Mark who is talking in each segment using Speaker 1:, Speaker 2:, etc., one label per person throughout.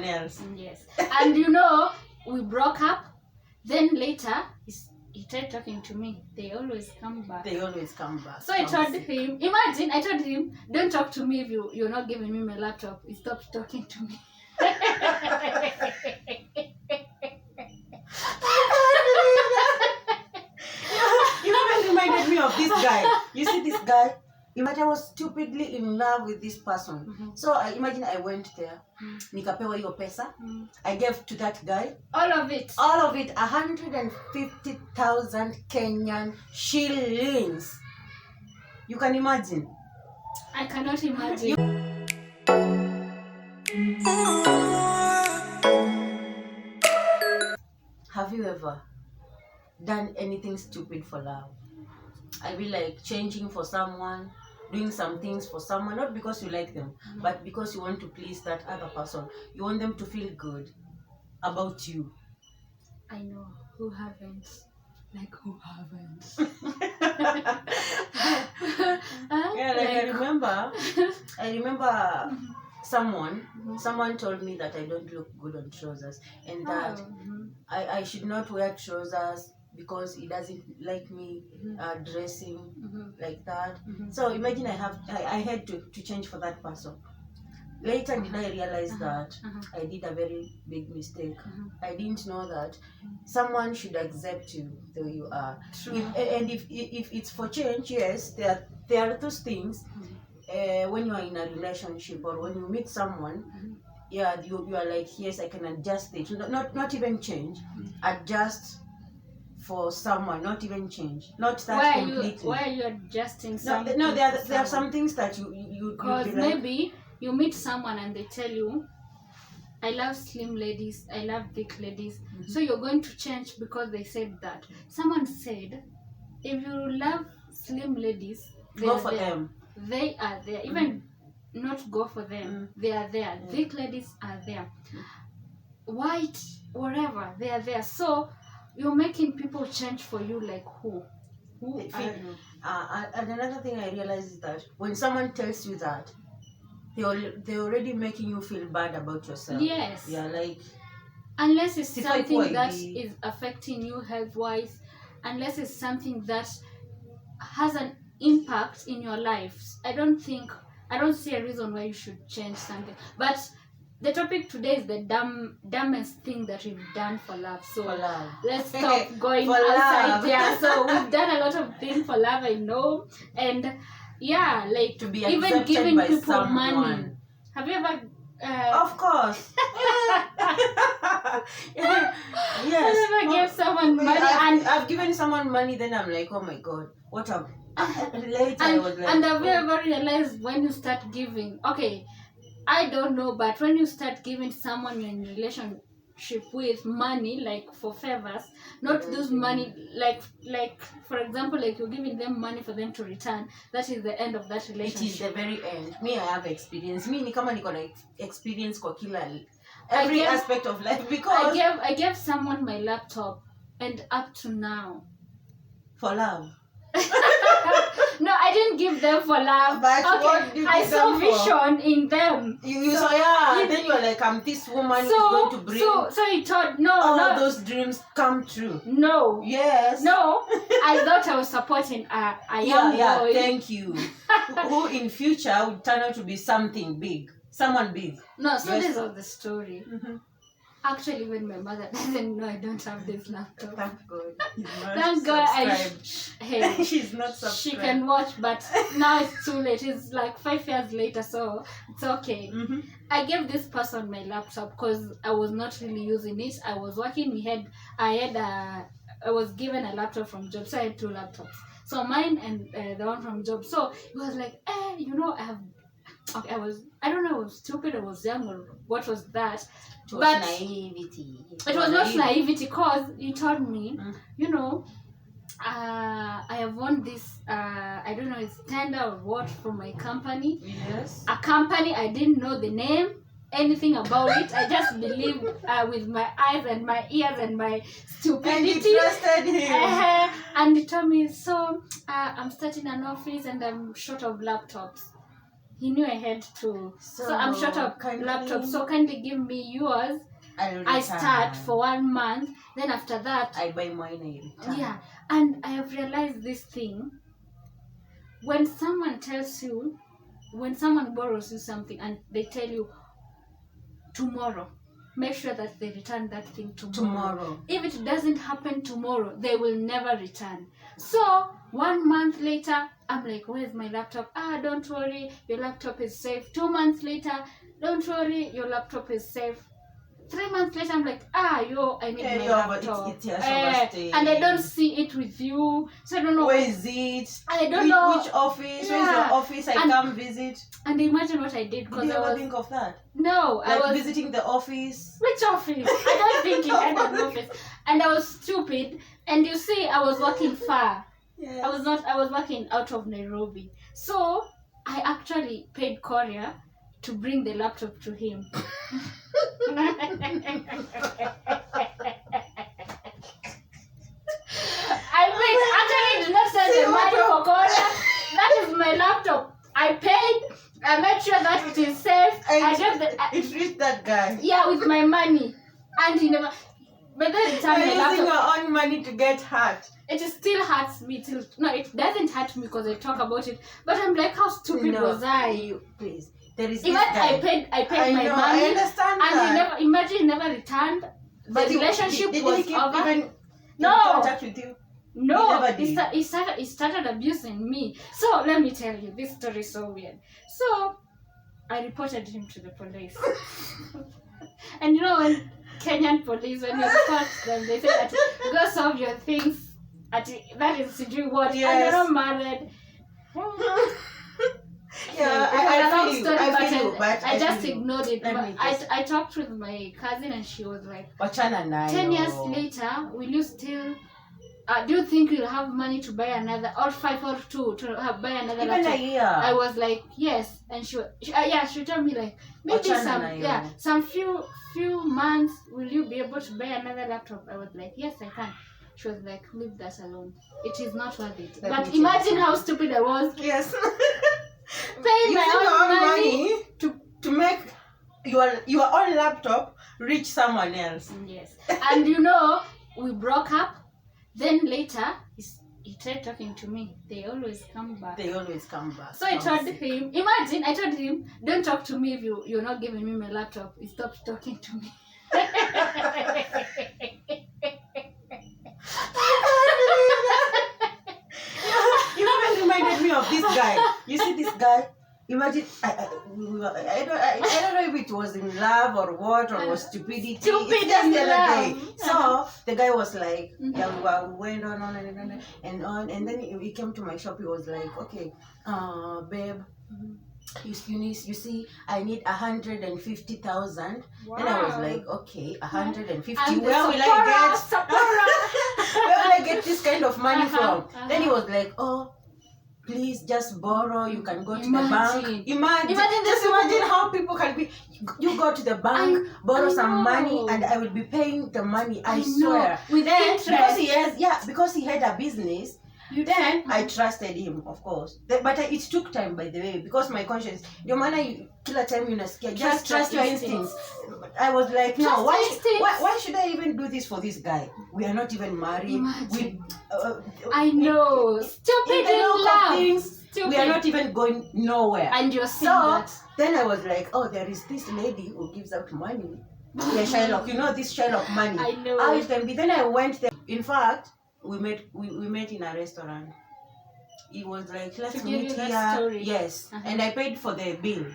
Speaker 1: else.
Speaker 2: Yes. And we broke up. Then later, he tried talking to me. They always come back. So I told him, don't talk to me if you're not giving me my laptop. He stopped talking to me.
Speaker 1: You even reminded me of this guy. You see this guy? Imagine I was stupidly in love with this person. So imagine I went there. Nikapewa hiyo pesa. I gave to that guy.
Speaker 2: All of it.
Speaker 1: 150,000 Kenyan shillings. You can imagine?
Speaker 2: I cannot imagine.
Speaker 1: Have you ever done anything stupid for love? I mean, like changing for someone, doing some things for someone, not because you like them, but because you want to please that other person. You want them to feel good about you.
Speaker 2: I know. Who haven't? Like, who haven't?
Speaker 1: I remember someone told me that I don't look good on trousers, and that I should not wear trousers because he doesn't like me dressing like that. So imagine I had to change for that person. Later did I realize that I did a very big mistake. I didn't know that someone should accept you the way you are. If it's for change, yes, there are those things. When you are in a relationship or when you meet someone, you are like, yes, I can adjust it. Not even change, adjust for someone, not even change, not that completely.
Speaker 2: Why are you adjusting something?
Speaker 1: No, there are some things that you
Speaker 2: because maybe you meet someone and they tell you, I love slim ladies, I love thick ladies. So you're going to change because they said that. Someone said, if you love slim ladies,
Speaker 1: go for them.
Speaker 2: They are there. Even not go for them. They are there. Thick ladies are there. White, whatever, they are there. So you're making people change for you, like who? Who are you?
Speaker 1: And another thing I realized is that when someone tells you that, they're already making you feel bad about yourself.
Speaker 2: Yes.
Speaker 1: Yeah, like
Speaker 2: unless it's something that is affecting you health-wise, unless it's something that has an impact in your life, I don't see a reason why you should change something. But the topic today is the dumbest thing that we've done for love. So let's stop going outside there. So we've done a lot of things for love, I know. And yeah, like
Speaker 1: to be
Speaker 2: even giving
Speaker 1: by
Speaker 2: people
Speaker 1: someone.
Speaker 2: money. Have you ever
Speaker 1: of course. Yes.
Speaker 2: Have you ever gave someone money?
Speaker 1: I've given someone money, then I'm like, oh my god, what up? Later I was like,
Speaker 2: and have you ever realized when you start giving, okay, I don't know, but when you start giving someone you're in a relationship with money, like for favors, not those money, like for example, like you're giving them money for them to return, that is the end of that relationship.
Speaker 1: It is the very end. Me, I have experience. Me, ni kama niko na experience kwa kila every aspect of life, because
Speaker 2: I gave someone my laptop, and up to now.
Speaker 1: For love.
Speaker 2: No, I didn't give them for love.
Speaker 1: But
Speaker 2: okay,
Speaker 1: what did you
Speaker 2: I
Speaker 1: give
Speaker 2: saw
Speaker 1: them
Speaker 2: vision in them.
Speaker 1: You saw, yeah. And then you're like, this woman is going to bring
Speaker 2: so he thought,
Speaker 1: all those dreams come true.
Speaker 2: No.
Speaker 1: Yes.
Speaker 2: No. I thought I was supporting a young boy.
Speaker 1: Thank you. Who in future would turn out to be something big. Someone big.
Speaker 2: No, so yes. This was the story. Actually, when my mother doesn't know I don't have this laptop.
Speaker 1: Thank God.
Speaker 2: Thank God.
Speaker 1: Hey, she's not subscribed.
Speaker 2: She can watch, but now it's too late. It's like 5 years later, so it's okay. I gave this person my laptop because I was not really using it. I was working. I was given a laptop from job, so I had 2 laptops. So mine and the one from job. So it was like, I don't know, I was stupid, I was young, or what was that?
Speaker 1: It was naivety.
Speaker 2: It was not naivety, because you told me, I have won this, I don't know, it's tender or what, from my company.
Speaker 1: Yes.
Speaker 2: A company, I didn't know the name, anything about it. I just believed with my eyes and my ears and my stupidity.
Speaker 1: And you trusted him.
Speaker 2: And he told me, so I'm starting an office and I'm short of laptops. he knew I had to. So I'm short of laptop. So kindly give me yours. I start for 1 month. Then after that,
Speaker 1: I buy mine. I return.
Speaker 2: Yeah, and I have realized this thing. When someone borrows you something and they tell you tomorrow, make sure that they return that thing tomorrow. If it doesn't happen tomorrow, they will never return. So 1 month later, I'm like, where's my laptop? Don't worry, your laptop is safe. 2 months later, don't worry, your laptop is safe. 3 months later, I'm like, I need my laptop.
Speaker 1: It's and
Speaker 2: I don't see it with you. So I don't know.
Speaker 1: Where is it?
Speaker 2: I don't know.
Speaker 1: Which office? Where's your office? I come visit.
Speaker 2: And imagine what I did.
Speaker 1: Did you ever think of that?
Speaker 2: No.
Speaker 1: Like I was visiting the office.
Speaker 2: Which office? I don't think it had an office. And I was stupid. And you see, I was working far.
Speaker 1: Yes.
Speaker 2: I was working out of Nairobi. So I actually paid courier to bring the laptop to him. I actually did not send the money for courier. That is my laptop. I paid. I made sure that it is safe.
Speaker 1: It reached that guy.
Speaker 2: Yeah, with my money, and he never. But then the time
Speaker 1: you're using your own money to get hurt.
Speaker 2: It still hurts me till no. It doesn't hurt me because I talk about it. But I'm like, how stupid was I?
Speaker 1: Please. There is
Speaker 2: even I paid my money,
Speaker 1: I understand
Speaker 2: and he never returned. The relationship was over.
Speaker 1: Even
Speaker 2: no
Speaker 1: contact with you.
Speaker 2: No, he started abusing me. So let me tell you, this story is so weird. So I reported him to the police. And you know when Kenyan police, when you report them, they say that go solve your things that is to do what,
Speaker 1: yes.
Speaker 2: And you're not married.
Speaker 1: Yeah,
Speaker 2: I just ignored it. I talked with my cousin and she was like, 10 years later, will you still do you think you'll have money to buy another, or 5 or 2 to buy another
Speaker 1: even
Speaker 2: laptop?
Speaker 1: A year.
Speaker 2: I was like, yes. And she told me like, maybe some few months will you be able to buy another laptop? I was like, yes, I can. She was like, leave that alone. It is not worth it. But imagine how stupid I was.
Speaker 1: Yes.
Speaker 2: Paying my own money
Speaker 1: to make your own laptop reach someone else.
Speaker 2: Yes. And you know, we broke up. Then later, he tried talking to me. They always come back. So I told him, don't talk to me if you're not giving me my laptop. He stopped talking to me.
Speaker 1: You even reminded me of this guy. You see this guy? Imagine, I don't know if it was in love or what, or was stupidity. It's just the other day. So the guy was like, yeah, we went on and then he came to my shop. He was like, okay, babe, you see, I need 150,000. Wow. And I was like, okay, 150. Where will I get this kind of money from? Then he was like, oh, please just borrow. You can go to the bank. Imagine how people can be. You go to the bank, borrow some money, and I will be paying the money. I swear.
Speaker 2: With interest.
Speaker 1: Because he had a business. I trusted him, of course. But it took time, by the way, because my conscience. Your man, kila time you're scared. Just trust your instincts. I was like, no. Why should I even do this for this guy? We are not even married.
Speaker 2: I know. Stupid in love.
Speaker 1: We are not even going nowhere.
Speaker 2: And you're saying that.
Speaker 1: Then I was like, oh, there is this lady who gives out money. Yeah, Shylock. You know this Shylock money.
Speaker 2: I know.
Speaker 1: How it can be. Then I went there. In fact, we met in a restaurant. It was like, let's meet here. Yes. And I paid for the bills,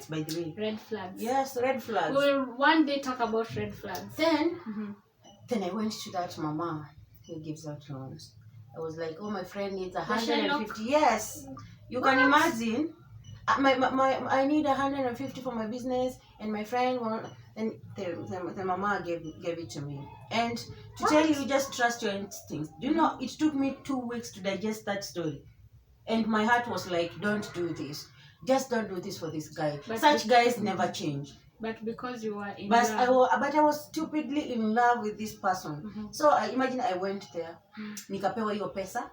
Speaker 1: by the way.
Speaker 2: Red flags.
Speaker 1: Yes, red flags.
Speaker 2: We'll one day talk about red flags.
Speaker 1: Then I went to that mama who gives out loans. I was like, oh, my friend needs 150. Yes. You can imagine. I need 150 for my business, and my friend and the mama gave it to me. And to tell you, just trust your instincts. Do you know, it took me 2 weeks to digest that story. And my heart was like, don't do this. Just don't do this for this guy. But such guys never change.
Speaker 2: But because you were in
Speaker 1: but
Speaker 2: love.
Speaker 1: I was stupidly in love with this person. So I imagine I went there, nikapewa hiyo pesa,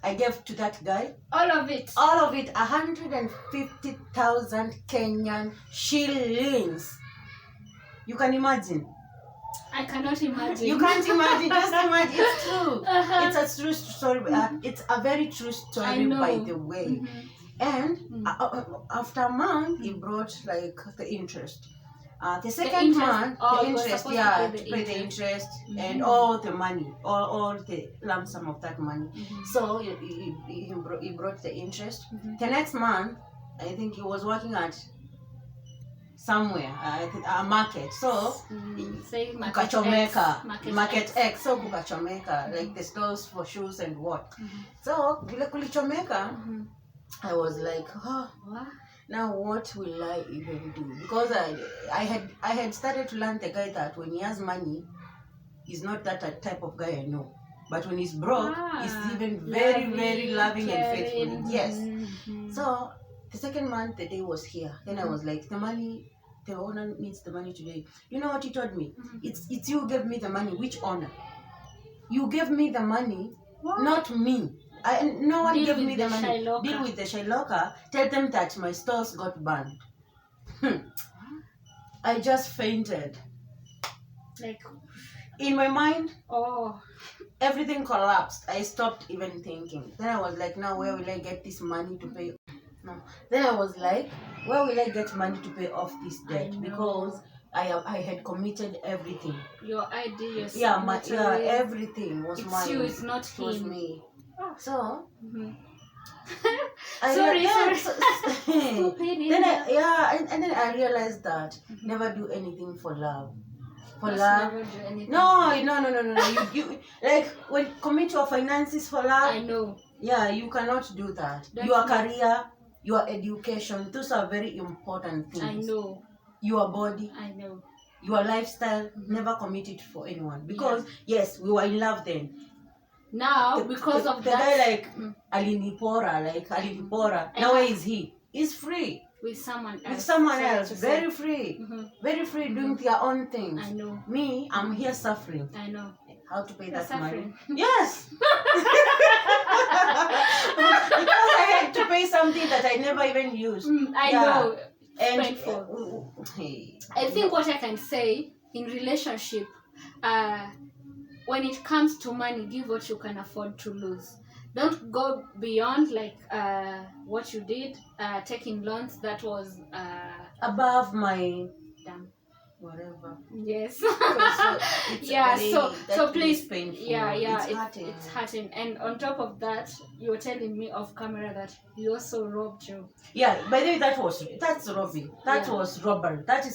Speaker 1: I gave to that guy
Speaker 2: all of it
Speaker 1: 150,000 Kenyan shillings. You can imagine?
Speaker 2: I cannot imagine.
Speaker 1: You can't imagine. Just imagine. It's true. It's a true story. It's a very true story, by the way. And after a month, he brought like the interest. The second month, the interest, to pay the interest and all the money, all the lump sum of that money. So he brought the interest. The next month, I think he was working at somewhere, a market. So kukachomeka, market X. So kukachomeka, like the stores for shoes and what. So vile kulichomeka, I was like, oh, now what will I even do? Because I had started to learn the guy that when he has money, he's not that type of guy I know. But when he's broke, he's even very, very loving and faithful. Yes. So the second month, the day was here. Then I was like, the owner needs the money today. You know what he told me? It's you who gave me the money. Which owner? You gave me the money, not me. No one gave me the money. Deal with the Shailoka. Tell them that my stores got burned. I just fainted. Like, in my mind, everything collapsed. I stopped even thinking. Then I was like, now where will I get this money to pay? No. Then I was like, where will I get money to pay off this debt? Because I had committed everything. Your ideas. Everything was mine. It's you, it's not him. It was me. So, sorry. Then I realized that never do anything for love. For love. No. You like when commit your finances for love. I know. Yeah, you cannot do that. Your career, your education, those are very important things. I know. Your body. I know. Your lifestyle, never commit it for anyone. Because yes, we were in love then. Now, because of that, the guy like Alinipora. Now where is he? He's free. With someone else. Very free. Very free doing their own things. I know. Me, I'm here suffering. I know. How to pay that money? Yes. Because I had to pay something that I never even used. I know. And I think what I can say in relationship, when it comes to money, give what you can afford to lose. Don't go beyond like what you did, taking loans. That was above my whatever. Yes. So please, painful. It's hurting. And on top of that, you were telling me off camera that he also robbed you. Yeah, by the way, that's robbing. That was robbery. That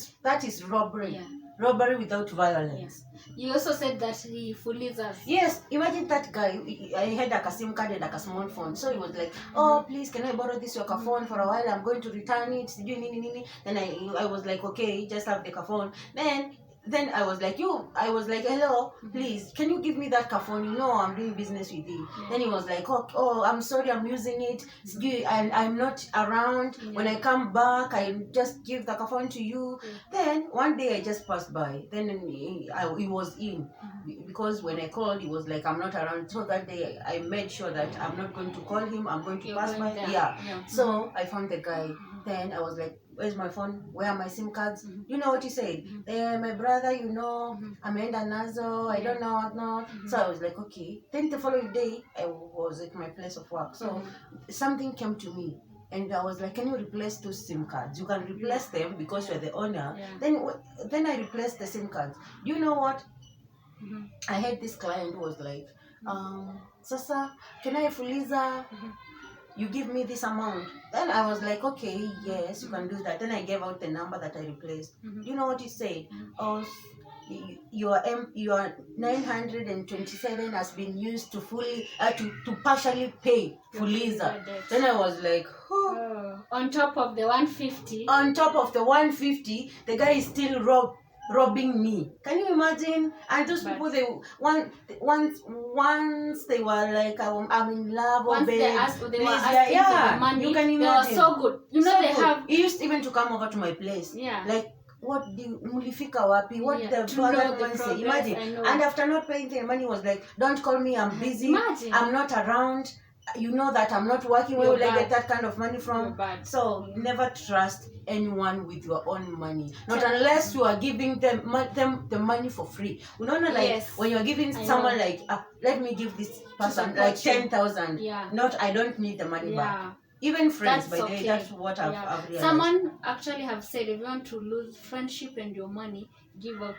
Speaker 1: is robbery. Yeah. Robbery without violence. Yes. You also said that he fullies us. Yes, imagine that guy. I had a SIM card and a small phone. So he was like, oh, please, can I borrow this your phone for a while? I'm going to return it. Then I was like, okay, just have the phone. Then I was like, hello, please, can you give me that phone? You know I'm doing business with you. Yeah. Then he was like, oh, I'm sorry, I'm using it. I'm not around. Yeah. When I come back, I just give the phone to you. Yeah. Then one day I just passed by. Then he was in. Because when I called, he was like, I'm not around. So that day I made sure that I'm not going to call him. I'm going to pass by. Yeah. So I found the guy. Then I was like, where's my phone? Where are my SIM cards? You know what he said? My brother, ameenda nazo, I don't know what not. So I was like, okay. Then the following day, I was at my place of work. So something came to me. And I was like, can you replace those SIM cards? You can replace them because you're the owner. Yeah. Then I replaced the SIM cards. Do you know what? I had this client who was like, Sasa, can I fuliza? You give me this amount. Then I was like, okay, yes, you can do that. Then I gave out the number that I replaced. You know what he said? Oh, your 927 has been used to partially pay Fuliza. Then I was like, on top of the 150. On top of the 150, the guy is still robbing me. Can you imagine? And those people, once they were like, I'm in love,
Speaker 2: once
Speaker 1: babe,
Speaker 2: they were asking for the money,
Speaker 1: you can imagine.
Speaker 2: They were so good.
Speaker 1: They have. He used even to come over to my place. Yeah. Like what mulifika wapi, what
Speaker 2: Yeah,
Speaker 1: the
Speaker 2: to know
Speaker 1: other
Speaker 2: the
Speaker 1: man say.
Speaker 2: progress,
Speaker 1: Imagine.
Speaker 2: I know.
Speaker 1: And after not paying the money, was like, don't call me, I'm busy.
Speaker 2: Imagine.
Speaker 1: I'm not around. You know that I'm not working. Where
Speaker 2: You're
Speaker 1: will I
Speaker 2: bad.
Speaker 1: get that kind of money
Speaker 2: You're
Speaker 1: from?
Speaker 2: bad.
Speaker 1: So never trust anyone with your own money. Not unless you are giving them the money for free. You know, like
Speaker 2: Yes.
Speaker 1: when you're giving
Speaker 2: I
Speaker 1: someone
Speaker 2: know.
Speaker 1: like, let me give this person
Speaker 2: support
Speaker 1: like
Speaker 2: you.
Speaker 1: 10,000.
Speaker 2: Yeah.
Speaker 1: Not, I don't need the money back.
Speaker 2: Yeah.
Speaker 1: Even friends,
Speaker 2: That's
Speaker 1: by the way,
Speaker 2: okay.
Speaker 1: that's what I've
Speaker 2: Yeah.
Speaker 1: realized.
Speaker 2: Someone actually have said, if you want to lose friendship and your money, give out